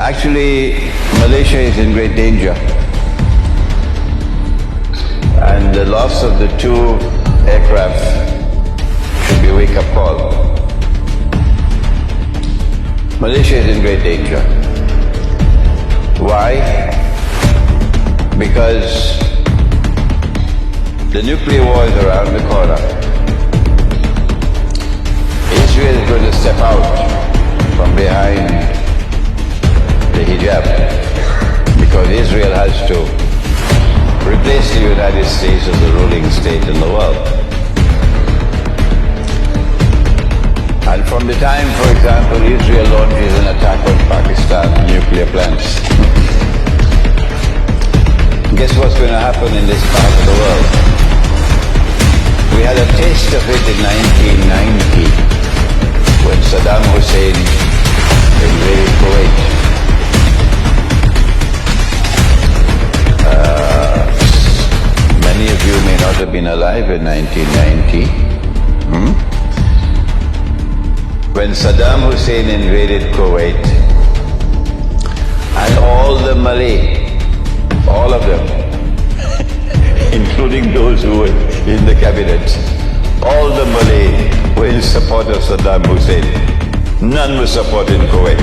Actually, Malaysia is in great danger. And the loss of the two aircraft should be a wake-up call. Malaysia is in great danger. Why? Because the nuclear war is around the corner. Israel is going to step out from behind the hijab, because Israel has to replace the United States as the ruling state in the world. And from the time, for example, Israel launches an attack on Pakistan nuclear plants, guess what's going to happen in this part of the world? We had a taste of it in 1990 when Saddam Hussein invaded Kuwait. Many of you may not have been alive in 1990. When Saddam Hussein invaded Kuwait, and all the Malay, all of them, including those who were in the cabinet, all the Malay were in support of Saddam Hussein. None were supporting Kuwait.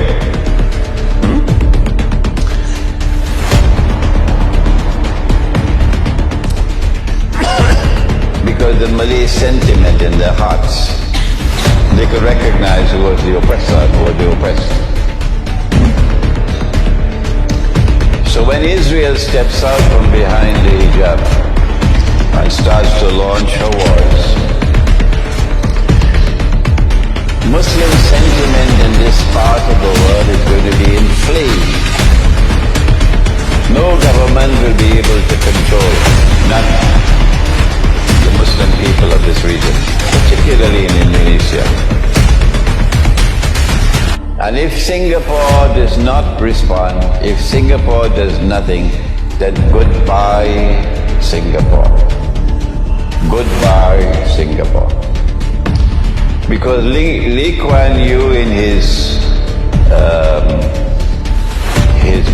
Because the Malay sentiment in their hearts, they could recognize who was the oppressor and who was the oppressed. So when Israel steps out from behind the hijab and starts to launch her wars, Muslim sentiment in this part of the world is going to be inflamed. No government will be able to control, none, the Muslim people of this region, particularly in Indonesia. And if Singapore does not respond, if Singapore does nothing, then goodbye Singapore. Goodbye Singapore. Because Lee Kuan Yew in his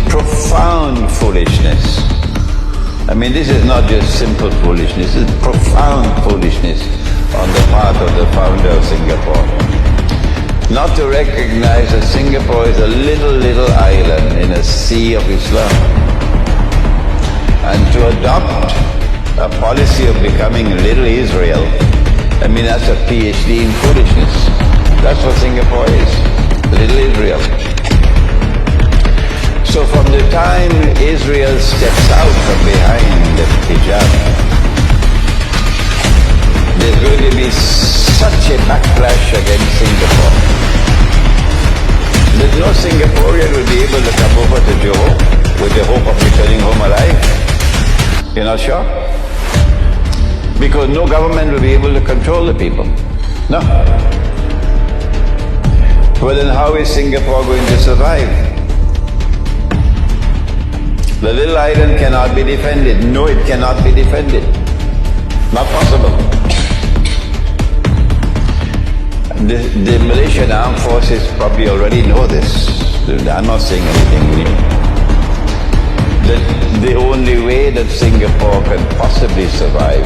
profound foolishness, I mean, this is not just simple foolishness, this is profound foolishness on the part of the founder of Singapore. Not to recognize that Singapore is a little island in a sea of Islam, and to adopt a policy of becoming Little Israel, I mean, that's a PhD in foolishness. That's what Singapore is, Little Israel. So from the time Israel steps out from behind the hijab, there's going to be such a backlash against Singapore. There's no Singaporean will be able to come over to Johor with the hope of returning home alive. You're not sure? Because no government will be able to control the people. No. Well, then how is Singapore going to survive? The little island cannot be defended. No, it cannot be defended. Not possible. The Malaysian armed forces probably already know this. I'm not saying anything new. The only way that Singapore can possibly survive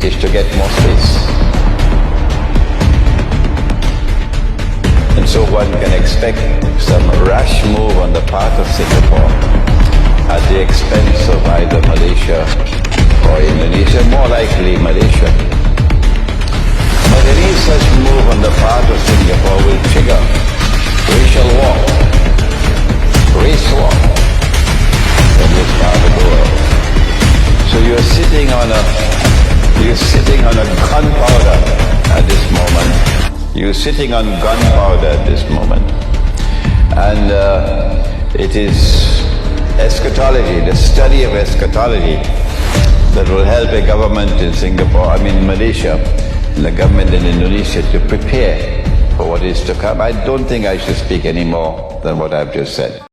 is to get more space. And so one can expect some rash move on the part of Singapore at the expense of either Malaysia or Indonesia, more likely Malaysia. But any such move on the part of Singapore will trigger racial war, race war in this part of the world. So you're sitting on a gunpowder at this moment. You're sitting on gunpowder at this moment. And it is eschatology, the study of eschatology, that will help a government in Singapore, Malaysia, and the government in Indonesia to prepare for what is to come. I don't think I should speak any more than what I've just said.